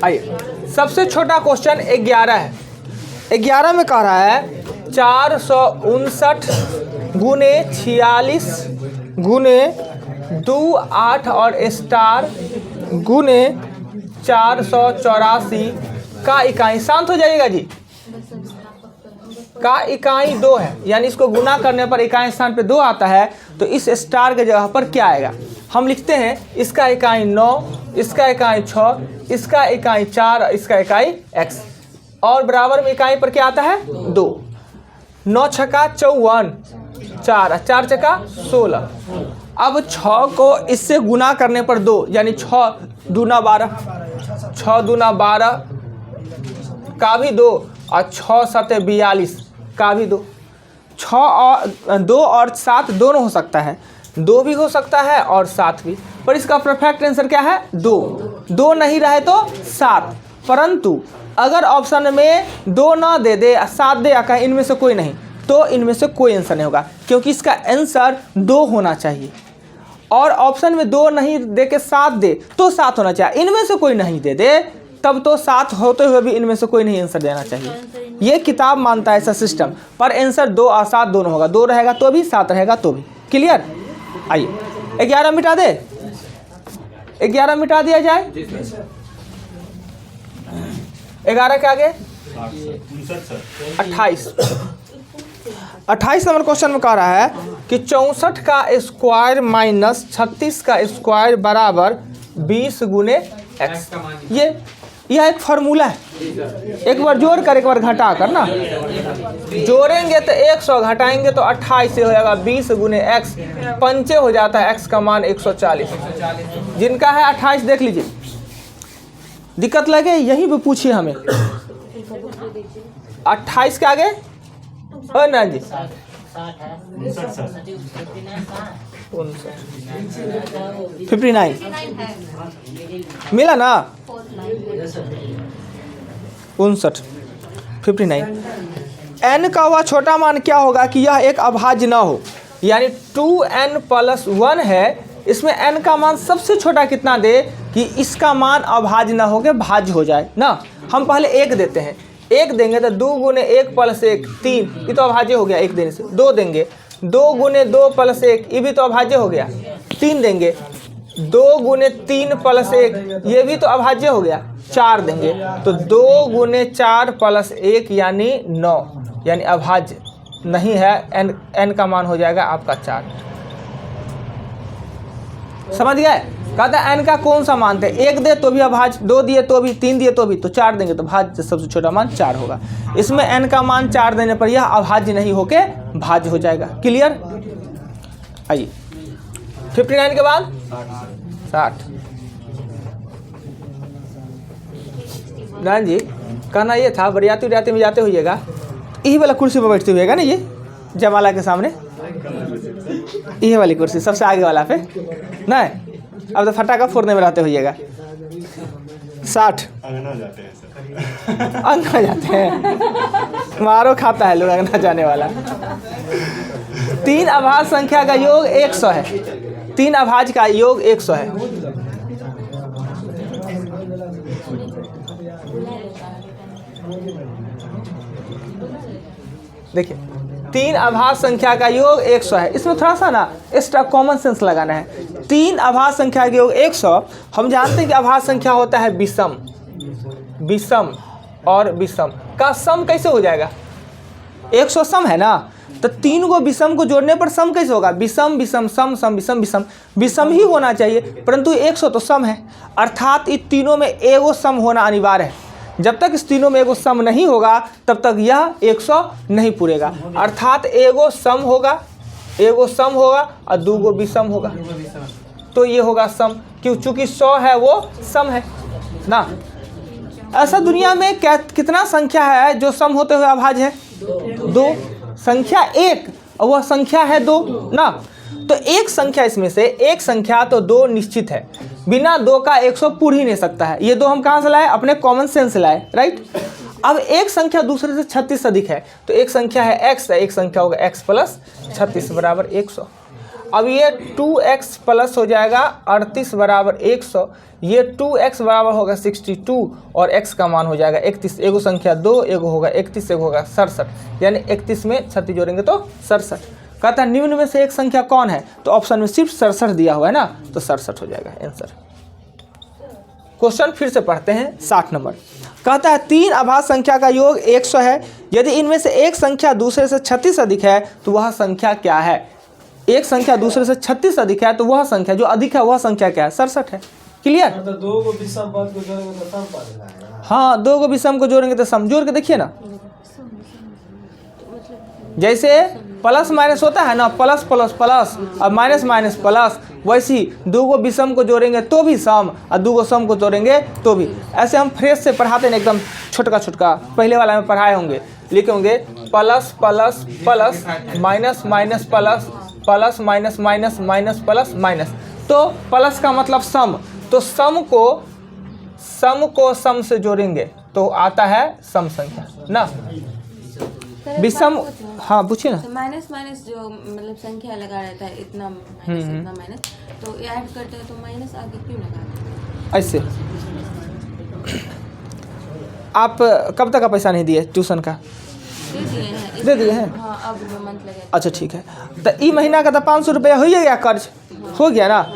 आइए, सबसे छोटा क्वेश्चन 11 है। 11 में कह रहा है 459 गुने 46 गुने 2 8 और स्टार गुने 484 का इकाई, शांत हो जाइएगा जी, का इकाई 2 है, यानी इसको गुना करने पर इकाई स्थान पे 2 आता है, तो इस स्टार के जगह पर क्या आएगा? हम लिखते हैं इसका इकाई 9, इसका इकाई 6, इसका इकाई 4, इसका इकाई x, और बराबर में इकाई पर क्या आता है? 2। 9 छक्का 54, 4 4 छक्का 16। अब 6 को इससे गुना करने पर 2, यानी 6 दूना 12, 6 दूना 12 का भी 2, और 6 7 42 का भी 2। 6 और 2 और 7 दोनों हो सकता है, 2 भी हो सकता है और 7 भी, पर इसका परफेक्ट आंसर क्या है? 2। 2 नहीं रहे तो 7, परंतु अगर ऑप्शन में 2 ना दे दे, 7 दे या कहीं इनमें से कोई नहीं, तो इनमें से कोई आंसर नहीं होगा, क्योंकि इसका आंसर 2 होना चाहिए। और ऑप्शन में 2 नहीं दे के 7 दे तो 7 होना चाहिए, इनमें से कोई नहीं दे दे तब तो 7 होते हुए भी इनमें से कोई नहीं आंसर देना चाहिए। ये किताब मानता है ऐसा सिस्टम, पर आंसर 2 और 7 दोनों होगा, 2 रहेगा तो भी, 7 रहेगा तो भी। क्लियर? आइए, 11 मिटा दे, 11 मिटा दिया जाए। 11 के आगे 28। 28 नंबर क्वेश्चन में कह रहा है कि 64 का स्क्वायर माइनस 36 का स्क्वायर बराबर 20 गुने x। यह एक फार्मूला है, एक बार जोड़ कर एक बार घटा कर ना, जोड़ेंगे तो 100, घटाएंगे तो 28 से हो जाएगा 20 गुने x, पंचे हो जाता है x का मान 140। जिनका है 28 देख लीजिए, दिक्कत लगे यही भी पूछिए हमें। 28 के आगे ना जी 59 मिला ना, 59 59। n का वह छोटा मान क्या होगा कि यह एक अभाज्य ना हो, यानी 2n + 1 है, इसमें n का मान सबसे छोटा कितना दे कि इसका मान अभाज्य ना हो के भाज्य हो जाए ना। हम पहले 1 देते हैं, 1 देंगे तो 2 गुने 1 + 1 3, ये तो अभाज्य हो गया 1 देने से। 2 देंगे, 2 गुने 2 + 1, ये भी तो अभाज्य हो गया। 3 देंगे, 2 गुने 3 + 1, ये भी तो अभाज्य हो गया। 4 देंगे तो 2 गुने 4 + 1 यानी 9, यानी अभाज्य नहीं है। n का मान हो जाएगा आपका 4। समझ गए? कहता है n का कौन सा मान थे, 1 दे तो भी अभाज्य, 2 दिए तो भी, 3 दिए तो भी, तो 4 देंगे तो भाज्य सबसे छोटा मान 4 होगा। इसमें n का मान 4 देने पर यह अभाज्य नहीं होके भाज्य हो जाएगा। क्लियर? आइए 59 के बाद 60। नारायण जी कहना ये था, बरियाती उरियाती में जाते हुएगा यही वाला कुर्सी पर बैठते हुएगा ना, ये जयमाला के सामने यही वाली कुर्सी सबसे आगे वाला पे ना, अब तो फटाका फोड़ने में रहते होइएगा। 60 अंगना जाते हैं सर। अंगना जाते हैं, मारो खाता है लोग अंगना जाने वाला। 3 अभाज्य संख्या का योग 100 है, 3 अभाज्य का योग 100 है। देखिए 3 अभाज्य संख्या का योग 100 है, इसमें थोड़ा सा ना एक्स्ट्रा कॉमन सेंस लगाना है। 3 अभाज्य संख्या का योग 100, हम जानते हैं कि अभाज्य संख्या होता है विषम, विषम और विषम का सम कैसे हो जाएगा? 100 सम है ना, तो 3 को विषम को जोड़ने पर सम कैसे होगा? विषम विषम सम सम विषम विषम, विषम ही होना चाहिए, परंतु 100 तो सम है, अर्थात इन तीनों में एगो सम होना अनिवार्य है। जब तक इस तीनों में एगो सम नहीं होगा तब तक यह 100 नहीं पूरेगा, अर्थात एगो सम होगा, एगो सम होगा और 2 गो विषम होगा, तो ये होगा सम, क्यों? चूंकि 100 है वो सम है ना। ऐसा दुनिया में कितना संख्या है जो सम होते हुए अभाज्य है? 2 संख्या, 1 और वह संख्या है 2 ना। तो एक संख्या, इसमें से एक संख्या तो 2 निश्चित है, बिना 2 का 100 पूर ही नहीं सकता है। ये 2 हम कहाँ से लाए? अपने कॉमन सेंस से लाए, राइट। अब एक संख्या दूसरे से 36 अधिक है, तो एक संख्या है x, एक संख्या होगा x + 36 बराबर 100। अब ये 2x प्लस हो जाएगा 38 बराबर 100, ये 2x बराबर होगा 62 और x का मान हो जाएगा 31। एगो संख्या 2, एगो होगा 31, एगो होगा 67, यानी 31 में 36 जोड़ेंगे तो 67। कहता है निम्न में से एक संख्या कौन है, तो ऑप्शन में सिर्फ 67 दिया हुआ है ना, तो 67 हो जाएगा आंसर। क्वेश्चन फिर से पढ़ते हैं 60 नंबर। कहता है 3 अभाज्य संख्या का योग 100 है, यदि इनमें से एक संख्या दूसरे से 36 अधिक है तो वह संख्या क्या है। एक संख्या दूसरे से 36 अधिक है तो वह संख्या जो अधिक है वह संख्या क्या है, 67 है। क्लियर। तो दो को विषम पद को जोड़ेंगे तो सम पद आएगा। हाँ, 2 को विषम को जोड़ेंगे तो सम। जोड़ के देखिए ना, जैसे प्लस माइनस होता है ना, प्लस प्लस प्लस और माइनस माइनस प्लस, वैसी 2 को विषम को जोड़ेंगे तो भी सम और 2 को सम को जोड़ेंगे तो भी। ऐसे हम फ्रेश से पढ़ाते हैं एकदम छोटका छोटका, पहले वाला में पढ़ाए होंगे, लिखे होंगे plus plus plus minus minus plus plus minus minus minus plus minus. तो प्लस का मतलब सम, तो सम को सम से जोड़ेंगे तो आता है सम संख्या ना। विषम, हाँ पूछिए ना। तो माइनस माइनस जो मतलब संख्या लगा रहता है, इतना माइनस इतना माइनस, तो ऐड करते हैं तो माइनस आगे क्यों लगा है? ऐसे आप कब तक का पैसा नहीं दिए ट्यूशन का? दे दिए हैं। दे दिए हैं। हाँ, अब मंथ लगे। अच्छा ठीक है, तो ई महीना का तो 500 रुपया हो ही गया, कर्ज हो गया ना।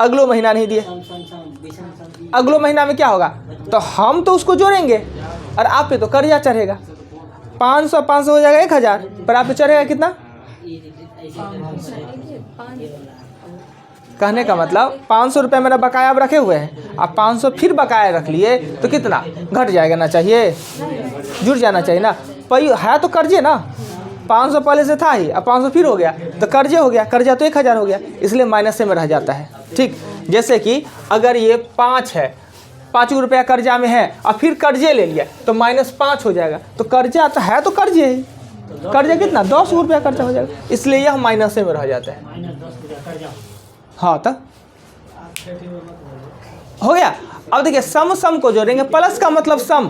अगलो महीना नहीं दिए, अगलो महीना में क्या होगा, तो हम तो उसको जोड़ेंगे और आप पे तो कर्जा चढ़ेगा। 500 हो जाएगा 1000, पर आप पे चढ़ेगा कितना। कहने का मतलब 500 रुपये मेरा बकाया अब रखे हुए हैं, आप 500 फिर बकाया रख लिए तो कितना घट जाएगा ना, चाहिए जुड़ जाना चाहिए ना। पर है तो कर्जे ना, 500 पहले से था ही, अब 500 फिर हो गया तो कर्जे हो गया, कर्जा तो 1000 हो गया, इसलिए माइनस में रह जाता है। ठीक, जैसे कि अगर ये 5 है, 5 रुपया कर्जा में है और फिर कर्जे ले लिया तो -5 हो जाएगा, तो कर्जा तो है तो कर्जे ही, कर्जा कितना 10 रुपया कर्जा हो जाएगा, इसलिए यह माइनस में रह जाता है। हाँ तो हो गया। अब देखिए सम सम को जोड़ेंगे, प्लस का मतलब सम,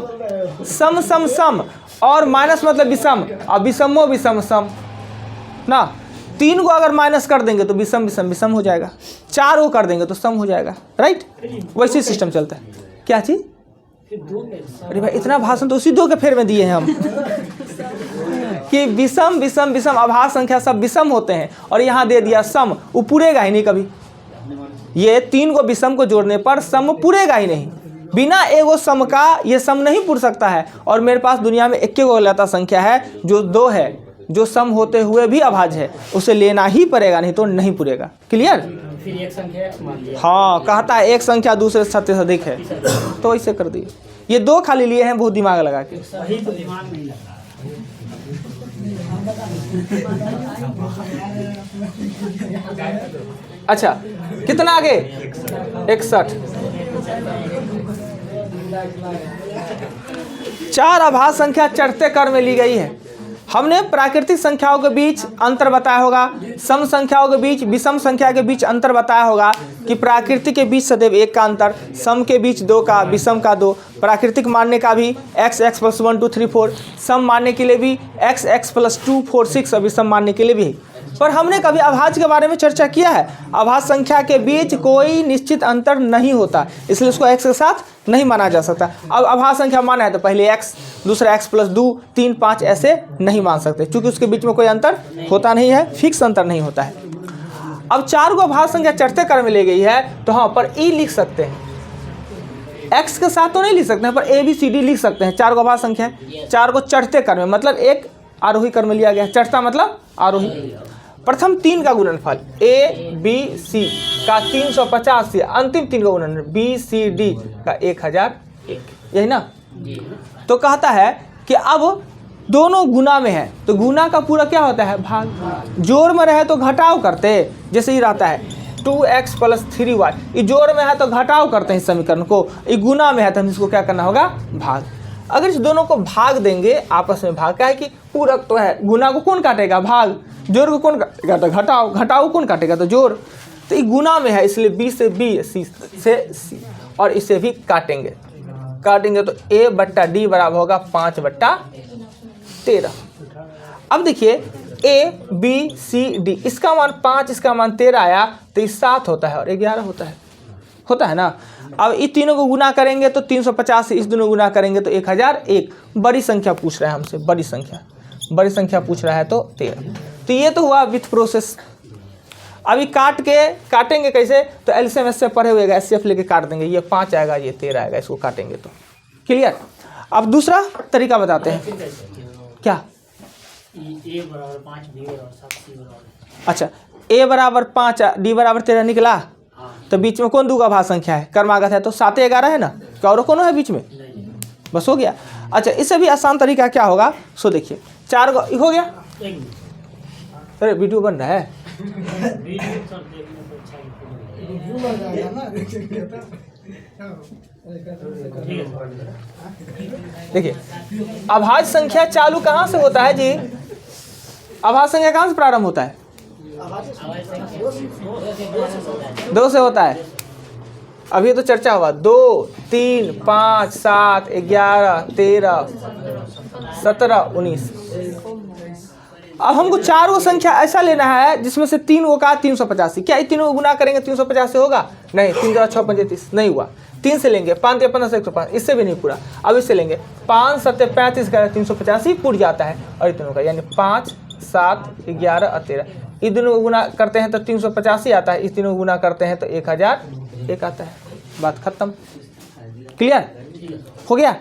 सम सम सम, और माइनस मतलब विषम, और विषमो विषम सम ना। 3 को अगर माइनस कर देंगे तो विषम विषम विषम हो जाएगा, 4 को कर देंगे तो सम हो जाएगा, राइट। वैसे सिस्टम चलता है। क्या चीज, अरे भाई इतना भाषण तो उसी 2 के फेर में दिए हैं हम कि विषम विषम विषम अभाज्य संख्या सब विषम होते हैं, और यहाँ दे दिया सम, वो पूरेगा ही नहीं कभी। ये 3 को विषम को जोड़ने पर सम पूरेगा ही नहीं, बिना एगो सम का ये सम नहीं पूर सकता है। और मेरे पास दुनिया में एक गो लता संख्या है जो 2 है, जो सम होते हुए भी अभाज्य है, उसे लेना ही पड़ेगा, नहीं तो नहीं पूरेगा। क्लियर। फिर एक संख्या, हाँ, कहता है एक संख्या दूसरे से अधिक है, तो ऐसे कर दिए। ये 2 खाली लिए हैं बहुत दिमाग लगा के। सही तो दिमाग नहीं लग रहा। अच्छा कितना आगे, 61। 4 अभाज्य संख्या चढ़ते क्रम में ली गई है। हमने प्राकृतिक संख्याओं के बीच अंतर बताया होगा, सम संख्याओं के बीच, विषम संख्या के बीच अंतर बताया होगा कि प्राकृतिक के बीच सदैव 1 का अंतर, सम के बीच 2 का, विषम का 2, प्राकृतिक मानने का भी x x + 1 2 3 4, सम मानने के लिए भी x x + 2 4 6 और विषम मानने के लिए भी। पर हमने कभी अभाज्य के बारे में चर्चा किया है। अभाज्य संख्या के बीच कोई निश्चित अंतर नहीं होता, इसलिए उसको x के साथ नहीं माना जा सकता। अब अभाज्य संख्या माना है तो पहले x, दूसरा x + 2 3 5 ऐसे नहीं मान सकते, क्योंकि उसके बीच में कोई अंतर होता नहीं है, फिक्स अंतर नहीं होता है। अब 4 को अभाज्य संख्या चढ़ते क्रम में ले गई है तो हाँ पर e लिख सकते हैं, x के साथ तो नहीं लिख सकते हैं, पर a b c d लिख सकते हैं। 4 को अभाज्य संख्या है, 4 को चढ़ते क्रम में मतलब एक आरोही क्रम में लिया गया, चढ़ता मतलब आरोही। प्रथम 3 का गुणनफल a b c का 350 से अंतिम 3 का गुणनफल b c d का 1001, यही ना। तो कहता है कि अब दोनों गुना में है तो गुना का पूरा क्या होता है, भाग। जोड़ में रहे तो घटाव करते, जैसे ही रहता है 2x + 3y, ये जोड़ में है तो घटाव करते हैं इस समीकरण को, ये गुना में है तो हम इसको क्या करना होगा, भाग। अगर इस दोनों को भाग देंगे आपस में, भाग क्या है कि पूरक तो है, गुना को कौन काटेगा, भाग, जोड़ को कौन काटेगा तो घटाव, घटाव कौन काटेगा तो जोड़। तो ये गुना में है इसलिए b से b, c से c, और इसे भी काटेंगे तो a/d बराबर होगा 5/13। अब देखिए A B C D, इसका मान 5, इसका मान 13 आया तो ये 7 होता है और 11 होता है ना। अब इन तीनों को गुना करेंगे तो 350 से इस दोनों गुना करेंगे तो 1001। बड़ी संख्या पूछ रहा है हमसे, बड़ी संख्या पूछ रहा है तो 13। तो ये तो हुआ विथ प्रोसेस। अभी काटेंगे कैसे, तो एलसीएम से पढ़े हुए एचसीएफ लेके काट देंगे। ये 5 आएगा, ये 13 आएगा, इसको काटेंगे तो क्लियर। अब दूसरा तरीका बताते हैं। क्या? ए बराबर 5 बी बराबर 7 सी बराबर। अच्छा, a बराबर 5 d बराबर 13 निकला, तो बीच में कौन दूगा भाग संख्या है, क्रमागत है, तो 7 11 है ना, क्या और कौन है बीच में, बस हो गया। अच्छा, इससे भी आसान तरीका क्या होगा, सो देखिए 4 हो गया। अरे वीडियो बन रहा है, देखिए अभाज्य संख्या चालू कहाँ से होता है जी, अभाज्य संख्या कहाँ से प्रारंभ होता है, 2 से होता है। अभी तो चर्चा हुआ 2 3 5 7 11 13 17 19। अब हमको 4 वो संख्या ऐसा लेना है जिसमें से 3 वो का 385। क्या ये तीनों को गुना करेंगे 350 से होगा, नहीं, 3 × 6 = 35 नहीं हुआ। 3 से लेंगे 5 × 15 = 105, इससे भी नहीं पूरा। अब इससे लेंगे 5 × 7 = 35 का 385 पूर जाता है, और ये तीनों का यानी 5 7 11 और 13, इन दोनों को गुना करते हैं तो 385 आता है, इस तीनों को गुना करते हैं तो 1001 आता है। बात खत्म, क्लियर हो गया।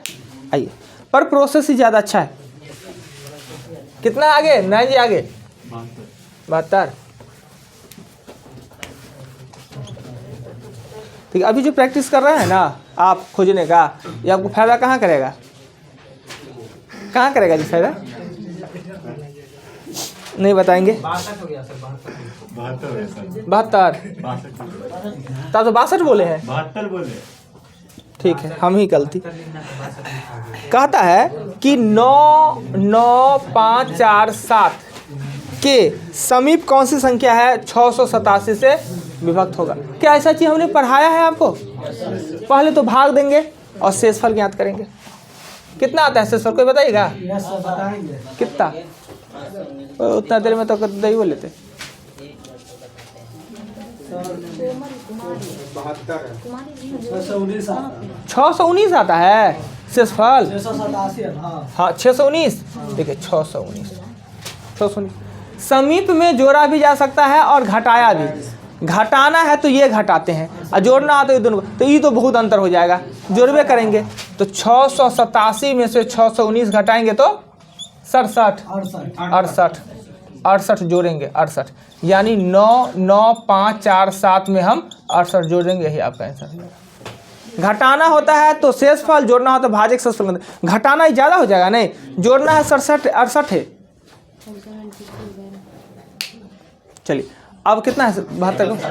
आइए, पर प्रोसेस ही ज़्यादा अच्छा है। कितना आगे, नहीं जी आगे 72। ठीक है, अभी जो प्रैक्टिस कर रहे हैं ना आप खोजने का, ये आपको फायदा कहाँ करेगा, कहाँ करेगा जी फायदा, नहीं बताएंगे। 72 तब तो 62 बोले हैं, 72 बोले। ठीक है, हम ही गलती। कहता है कि 9 9 5 4 7 के समीप कौन सी संख्या है 687 से विभक्त होगा। क्या ऐसा चीज हमने पढ़ाया है आपको? पहले तो भाग देंगे और शेषफल ज्ञात करेंगे। कितना आता है शेषफल, कोई बताइएगा कितना? उतना देर में तो दही वो लेते। 619 आता है शेषफल, हाँ 619। देखिए 619 समीप में जोड़ा भी जा सकता है और घटाया भी। घटाना है तो ये घटाते हैं, और जोड़ना है तो ये दोनों, तो ये तो बहुत अंतर हो जाएगा, जोड़वे करेंगे तो 687 में से 619 घटाएंगे तो 68 जोड़ेंगे 68, यानी 9 9 5 4 7 में हम 68 जोड़ेंगे, यही आपका आंसर है। घटाना होता है तो शेषफल, जोड़ना होता है भाजक शेषफल। घटाना ही ज़्यादा हो जाएगा, नहीं, जोड़ना है 68 है। चलिए अब कितना है 72 का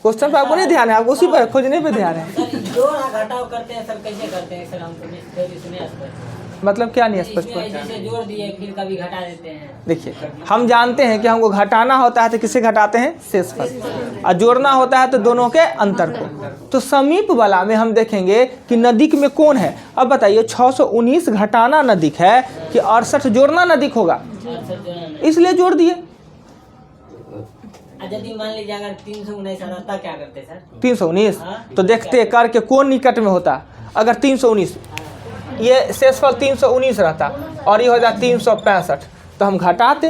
क्वेश्चन पे आपको नहीं ध्यान है, आपको उसी पर खोजने पे ध्यान है। जोड़ घटाव करते हैं सर, कैसे करते हैं सर, हमको नहीं मतलब क्या नहीं स्पष्ट पर, जैसे जोड़ दिए फिर कभी घटा देते हैं। देखिए हम जानते हैं कि हमको घटाना होता है तो किसे घटाते हैं, शेषफल, और जोड़ना होता है तो दोनों के अंतर को। तो समीप वाला में हम देखेंगे कि नदीक में कौन है। अब बताइए 619 घटाना नदीक है कि 68 जोड़ना नदीक होगा, इसलिए जोड़ दिए। यदि मान लीजिए अगर 319 आता क्या करते सर, 319 तो देखते करके कौन निकट में होता। अगर 319 ये शेषफल 319 रहता और ये हो जाता 365, तो हम घटाते।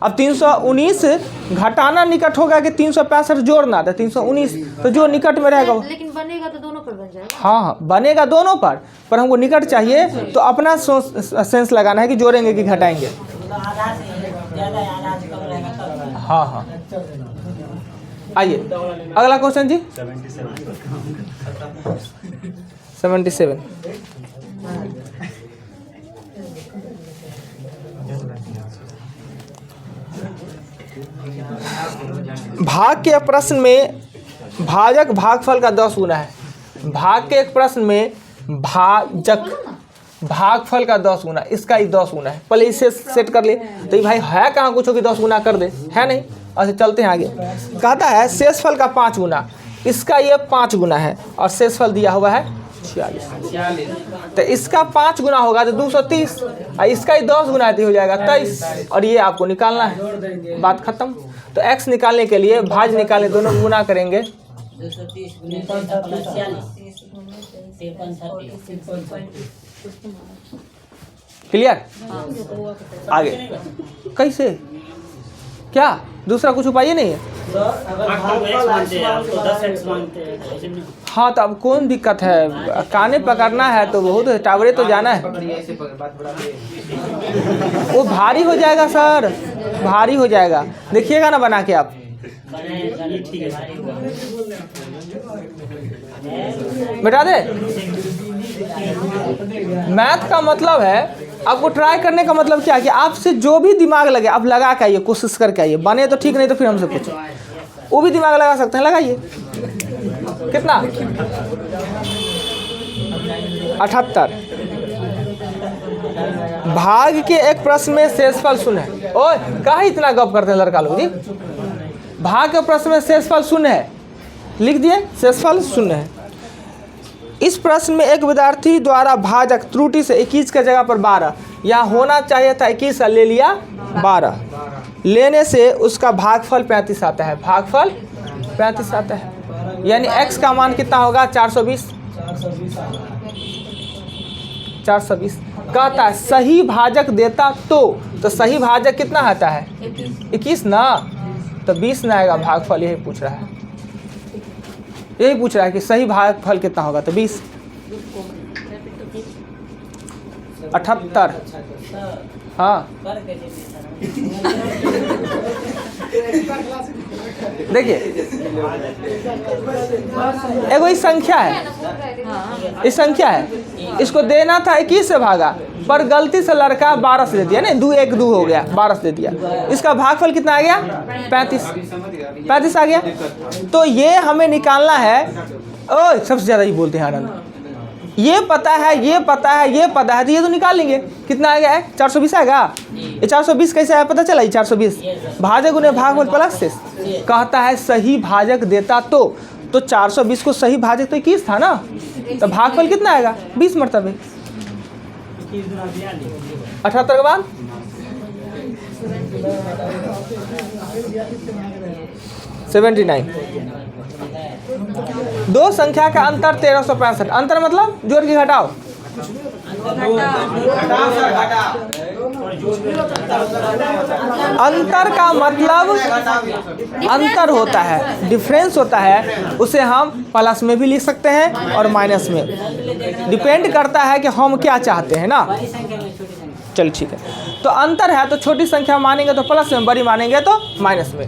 अब 319 घटाना निकट होगा कि 365 जोड़ना, तो 319 तो जो निकट में रहेगा वो, लेकिन बनेगा तो दोनों पर बन जाएगा। हाँ बनेगा दोनों पर हमको निकट चाहिए, तो अपना सेंस लगाना है कि जोड़ेंगे कि घटाएंगे। आधा से ज़्यादा आधा से कम रहेगा तब। हाँ आइए अगला क्वेश्चन जी 77। भाग के प्रश्न में भाजक भागफल का 10 गुना है। भाग के एक प्रश्न में भाजक भागफल का 10 गुना, इसका ही 10 गुना है। पहले इसे सेट कर ले, तो ये भाई है कहाँ कुछ कि 10 गुना कर दे, है नहीं। अच्छा चलते हैं आगे। कहता है शेषफल का 5 गुना, इसका ये 5 गुना है और शेषफल दिया हुआ है 46। तो इसका 5 गुना होगा तो 230, और इसका ही 10 गुना हो जाएगा 23, और ये आपको निकालना है। बात खत्म। तो x निकालने के लिए भाज्य निकालने, दोनों को गुना करेंगे। 230 गुने 46 क्लियर? आगे कैसे, क्या दूसरा कुछ उपाय नहीं है? हाँ, तो अब कौन दिक्कत है, काने पकड़ना है तो बहुत टावरे तो जाना है। वो भारी हो जाएगा सर, भारी हो जाएगा, देखिएगा ना बना के आप। बेटा दे, मैथ का मतलब है आपको ट्राई करने का मतलब क्या है कि आपसे जो भी दिमाग लगे आप लगा के आइए, कोशिश करके आइए, बने तो ठीक, नहीं तो फिर हमसे पूछो। वो भी दिमाग लगा सकते हैं, लगाइए। कितना? 78। भाग के एक प्रश्न में शेषफल शून्य है। ओए कहाँ इतना गप करते हैं लड़का लोग जी। भाग के प्रश्न में शेषफल शून्य है, लिख दिए शेषफल शून्य है। इस प्रश्न में एक विद्यार्थी द्वारा भाजक त्रुटि से 21 के जगह पर 12, यहाँ होना चाहिए था 21, ले लिया 12, लेने से उसका भागफल 35 आता है। भागफल 35 आता है, यानी x का मान कितना होगा? 420। 420 कहता है सही भाजक देता तो सही भाजक कितना आता है? 21 ना, तो 20 ना आएगा भागफल। यही पूछ रहा है, यही पूछ रहा है कि सही भागफल कितना होगा, तो 20। 78। हाँ देखिए, एगो इस संख्या है, इस संख्या है, इसको देना था 21 से भागा, पर गलती से लड़का 12 से दे दिया, नहीं 2 1 2 हो गया, 12 से दे दिया। इसका भागफल कितना आ गया? 35 आ गया। तो ये हमें निकालना है। ओए सबसे ज़्यादा ये बोलते हैं आनंद, ये पता है, ये पता है, ये पता है, तो ये तो निकाल लेंगे। कितना आ गया है? 420 आएगा। ये 420 कैसे आया पता चला? ये 420 भाजक उन्हें भागफल प्लस शेष। कहता है सही भाजक देता तो 420 को सही भाजक तो 21 था ना, तो भागफल कितना आएगा? 20 मरतबे। 78 के बाद 79। दो संख्या का अंतर 1365। अंतर मतलब जोड़ के घटाओ। अंतर का मतलब अंतर होता है, डिफरेंस होता है, उसे हम प्लस में भी लिख सकते हैं और माइनस में। डिपेंड करता है कि हम क्या चाहते हैं ना। चल ठीक है, तो अंतर है तो छोटी संख्या मानेंगे तो प्लस में, बड़ी मानेंगे तो माइनस में।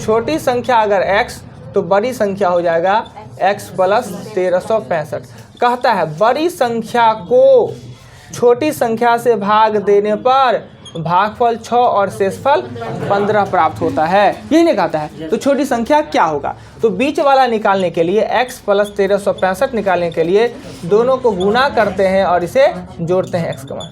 छोटी संख्या अगर x तो बड़ी संख्या हो जाएगा x प्लस 1365। कहता है बड़ी संख्या को छोटी संख्या से भाग देने पर भागफल 6 और शेषफल 15 प्राप्त होता है। यही नहीं कहता है, तो छोटी संख्या क्या होगा? तो बीच वाला निकालने के लिए x प्लस 1365 निकालने के लिए दोनों को गुना करते हैं और इसे जोड़ते हैं x का मान।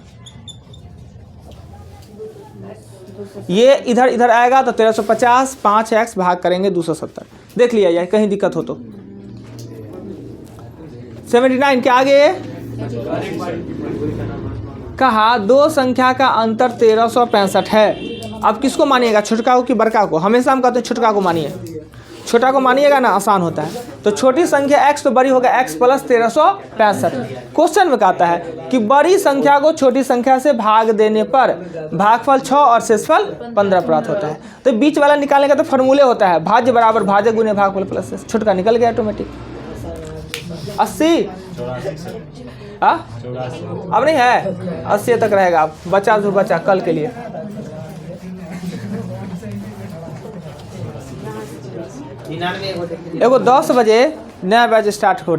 ये इधर इधर आएगा तो 1350, 5x भाग करेंगे 270। देख लिया जाए कहीं दिक्कत हो तो। 79 के आगे कहा दो संख्या का अंतर 1365 है। अब किसको मानिएगा, छोटका को कि बड़का को? हमेशा हम कहते हैं छोटका को मानिए, छोटा को मानिएगा ना, आसान होता है। तो छोटी संख्या x तो बड़ी होगा x प्लस 1365। क्वेश्चन में कहता है कि बड़ी संख्या को छोटी संख्या से भाग देने पर भागफल 6 और शेषफल 15 प्राप्त होता है। तो बीच वाला निकालने का तो फॉर्मूले होता है, भाज्य बराबर भाजक गुने भागफल प्लस शेष। छोटका निकल गया ऑटोमेटिक। 80 अब नहीं है, 80 तक रहेगा। आप बचा जो बचा कल के लिए। एगो 10 बजे नया बैच स्टार्ट हो रहा है।